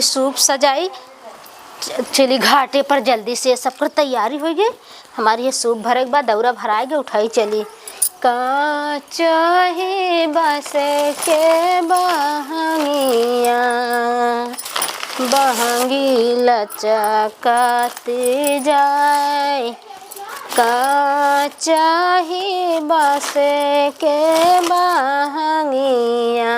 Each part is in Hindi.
सूप सजाई। चली घाटे पर जल्दी से सब कर तैयारी हो गई। हमारी ये सूप भरे के बाद दौरा भराएगी उठाई चली। चाहे बस के बहंगिया बहंगी लचकती जाए। चाहे बस के बहंगिया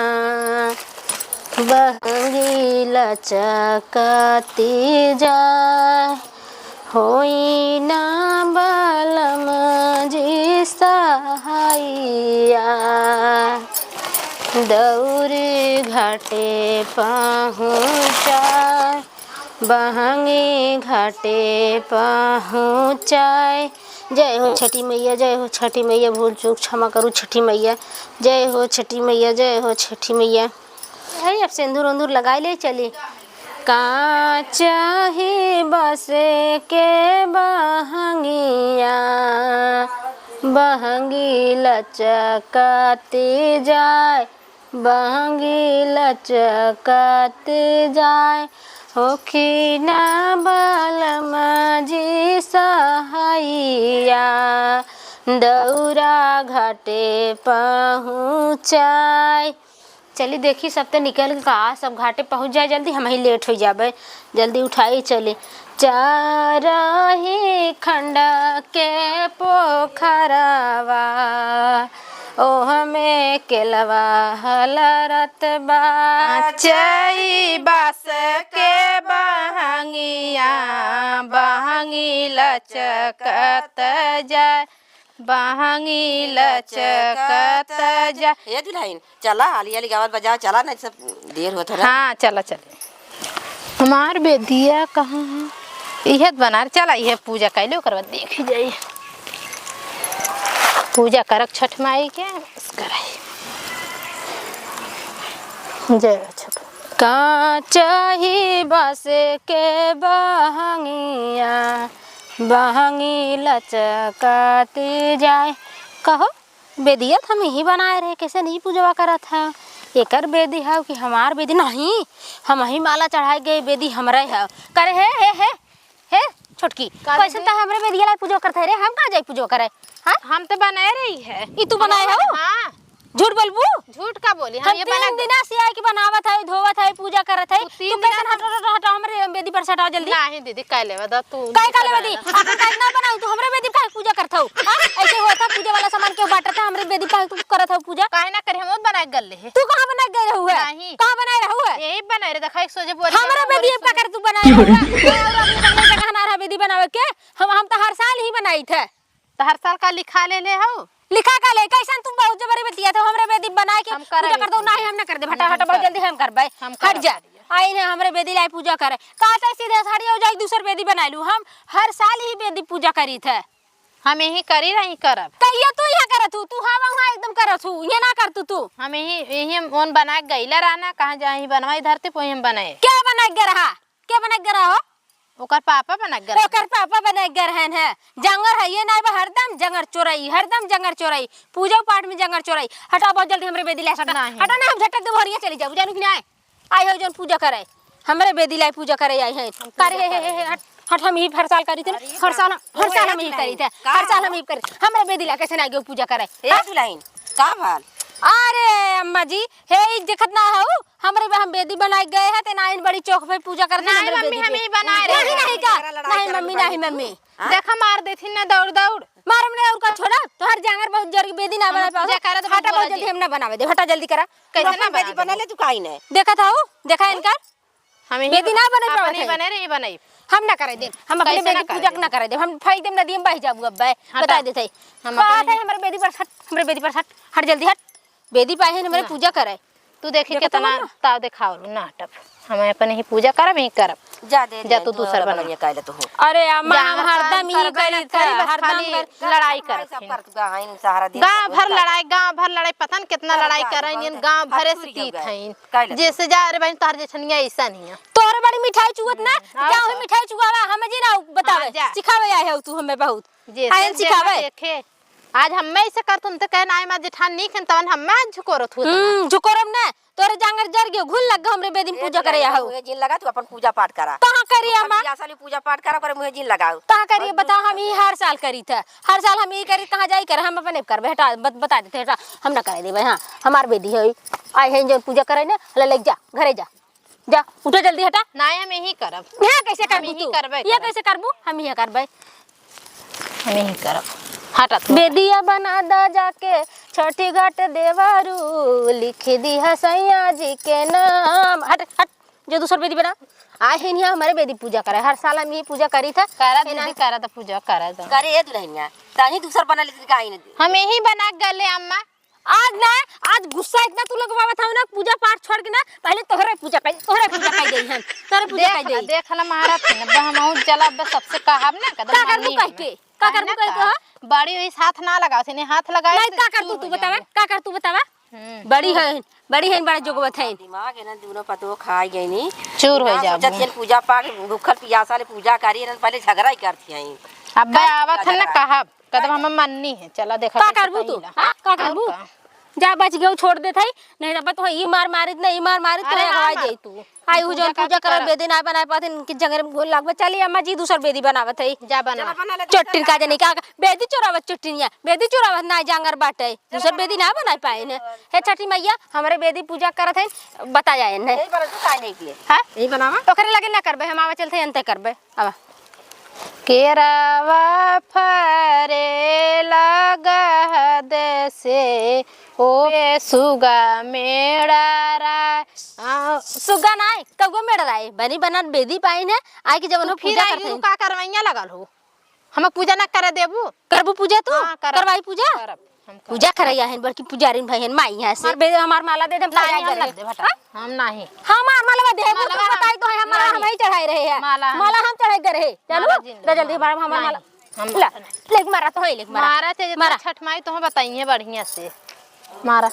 बहंगी लचकती जाए। होई ना बलम जी सहाइया दौरी घाटे पहुँचाए। बहंगी घाटे पहुँचाए। जय हो छठी मैया, जय हो छठी मैया। भूल चूक क्षमा करूँ छठी मैया। जय हो छठी मैया, जय हो छठी मैया। है अब सिंदूर उंदूर लगाई ले चली। चाहे बस के बहंगिया बहंगी लचकती जाए। बहंगी लचकती जाए। होखी ना बलम जी सहाइया दौरा घाटे पहुँचाए। चली देखी सब तो निकल का सब घाटे पहुँच जाए जल्दी। हम ही लेट हो जाबे। जल्दी उठाई चले। चारही खंड के पोखरवा ओह में केलवा हलरत बा। चई बास के बहंगिया बहंगी लचकत जाए। बहंगी लचकत जाए। ये दुल्हन चला आली आली गावत बजा चला ना सब देर होता है। हाँ चला चले। हमार बेदिया कहाँ है? यह बना चला यह पूजा कैलो करवा देखी जाइए। पूजा करक छठ माई के कराई। जय छठ। चाही बस के बहंगिया बहंगी लचकती जाए। कहो बेदिया हम ही बनाए रहे कैसे नहीं पूजवा करा था। एकर बेदी है कि हमार बेदी नहीं। हम ही माला चढ़ाए गए बेदी हमरे है करे हे छोटकी कैसे तो हमरे बेदिया ला पूजा करते रे। हम कहाँ जाए पूजा करे। हाँ हम तो बनाए रही है। ई तू बनाए हो? हाँ झूठ बोलबू। झूठ का बोली। हम ये बना दिना से आई कि बनावत है धोवत है पूजा करत है। तू कैसे हट हमरे बेदी पर सटाओ जल्दी। नहीं दीदी काय लेवा दा तू काय का लेवा दी। अपन काय ना बनाऊ तू हमरे बेदी पर पूजा करत हो। हां ऐसे होता पूजा वाला सामान के बांटता हमरे बेदी पर तू करत हो पूजा। काहे ना करे हम बनाए गल ले। तू कहां बनाए गए रहू है? कहां बनाए रहू है? यही बनाए रे देखा एक सोजे बोली हमरे बेदी का कर तू बनाए रहू है। और अभी बनले जगह ना रहा बेदी बनावे के। हम तो हर साल ही बनाई थे। तो हर साल का लिखा ले हो। लिखा का ले कैसन तुम बहुत जबरी बतिया तो हमरे बेदी बनाए के पूजा कर दो। नहीं हम ना कर दे। हटा हटा बहुत जल्दी हम करबे। हट जा आई ने हमरे बेदी लाई पूजा करे। काते सीधे साड़ी हो जाई दूसर बेदी बना लू। हम हर साल ही बेदी पूजा करी थे। हम यही करी रही करब। तो ये तू यहाँ करत हूँ। तू हाँ वहाँ एकदम करत हूँ। ये ना कर तू हम यही ओन बना गईला रहना कहाँ जाही बनवाई धरती पे हम बनाए। क्या बना के रहा? क्या बना के रहा हो? ओकर पापा बना के ओकर पापा बना के रहन है। जंगर है ये ना हरदम जंगर चोराई हरदम जंगर चोराई पूजा पाठ में जंगर चोराई। हटा बहुत जल्दी हमरे बेदी ला हटा हटा ना हम झटक दे भरिया चली जाऊ जानू कि नहीं आई हो जन पूजा करे हमरे बेदी लाई पूजा करे आई है। करे हट हट हम ही हर साल करी थे। हर साल हम ही करी थे। हर साल हम ही करी हमरे बेदी ला कैसे ना गयो पूजा करे। ए दुल्हन का भाल? अरे अम्मा जी हे देखत ना हो हमरे हम बेदी बनाए गए हैं ते ना इन बड़ी चौक पे पूजा करने नहीं मम्मी हम ही बनाए रहे। नहीं का नहीं मम्मी नहीं मम्मी देखा मार देथी ना दौड़ दौड़ मारम ने और का छोड़ा तो हर जांगर बहुत जर बेदी ना बना पाओ। हटा बहुत जल्दी हम ना बनावे दे। हटा जल्दी करा कैसे ना बेदी बना ले तू काई ने देखा था हो देखा इनका हम बेदी ना बने पाओ। नहीं बने रे बनाई हम ना करे दे। हम अपने बेदी पूजा ना करे दे। हम फाई देम नदी में बह जाबू अब बता देते हम बात है हमरे बेदी पर हमरे बेदी पर हट जल्दी हट बेदी पाए हमरे पूजा करे। तू देखी कितना ताव दिखाओ नाटक। हम अपन ही पूजा करब ही करब। जा दे जा तू दूसरा बनइया काइले तो हो। अरे अम्मा हम हरदम ही करी था हरदम लड़ाई करत गांव भर लड़ाई पता न कितना लड़ाई करन गांव भरे से तीत हईन जैसे जा रे बहन तोहर जेठनिया ऐसा नहीं है। तोहर बड़ी मिठाई चुगत ना क्या हो मिठाई चुगावा हम जी ना बतावे सिखावे आए हो तू हमें बहुत जैसे सिखावे देखे आज हम्मे ऐसे कर तुम तो कहना है मैं जेठान नहीं खन तवन हम्मे आज झुकोरत हुआ झुकोरम ना तोरे जांगर जर गयो घुल लग हमरे बेदी में पूजा करे हो मुझे जिन लगा तू अपन पूजा पाठ करा कहां करी अम्मा या साली पूजा पाठ करा करे मुझे जिन लगाओ कहां करिए बता हम ही हर साल करी था हर साल हम ही करी कहां जाई कर हम अपने कर बेटा बता देते हटा हम ना करे देबे हां हमार बेदी है आए हैं जो पूजा करे ना ले जा घरे जा जा उठो जल्दी हटा ना हम यही करब यहां कैसे करबू ही तू करबे ये कैसे करबू हम ही करबे हम यही करब हटा तू बेदिया बना दा जाके छठी घाट देवारू लिख दी हसैया जी के नाम हट हट जो दूसर बेदी बना आए हैं यहाँ हमारे बेदी पूजा करे हर साल हम ये पूजा करी था करा दीदी करा तो पूजा करा दो करे ए दुल्हनिया ताही दूसर बना लेती काहे न हम यही बना गले अम्मा आज ना आज गुस्सा इतना तू लगवावा था ना पूजा पाठ छोड़ के ना पहले तोहरे पूजा कर गई हम तोहरे पूजा कर गई देख ला महाराज ने हम चला बस सबसे कहब ना का करबू कह के का करबू कह के बड़ी हुई हाथ ना लगाओ थी हाथ लगाए नहीं का कर तू बतावा का कर तू बतावा बड़ी है बड़ा जोगवत है दिमाग है ना दोनों पतो खाई गई नी चूर हो जा जब पूजा पाठ भूखल पियासा ले पूजा करी ना पहले झगड़ा ही करती हैं अब आवत है ना कहब कदम हम माननी है चला देखा का करबू तू का करबू जा बच गयो छोड़ दे थाई नहीं तो तो ई मार मारित नहीं मार मारित रहे आ जाई तू आई हो जन पूजा कर बेदी ना बनाए पाथिन कि जंगल में गोल लागबे चली अम्मा जी दूसर बेदी बनावत है जा बना चट्टी का जने का बेदी चोरावत चट्टिनिया बेदी चोरावत ना जंगर बाटे दूसर बेदी ना बनाए पाए ने हे छठी मैया हमरे बेदी पूजा करत है बता जाए ने यही बना तू काहे नहीं किए हां यही बनावा तो करे लगे ना करबे हम आवे चलते अंते करबे आवा केरावा फरे लगा देसे ओ सुगा मेड़ारा सुगा नाय कगो मेड़ राय बनी बना बेदी पाई ने आई के जवन फिर पूजा आई करते तू का करवैया लगल हो हम पूजा ना करे देबू करबू पूजा तू हाँ, करब। करवाई पूजा करब हम पूजा करैया है बल्कि पुजारीन भाई है माई यहाँ से हमार माला दे दे हम नहीं हमार माला दे बताई तो है हमारा हम ही चढ़ाई रहे हैं माला हम चढ़ाई करे चलो जल्दी हमार माला ले लेक मारा तो है लेक मारा मारा थे छठ माई तो हम बताइए बढ़िया से मारा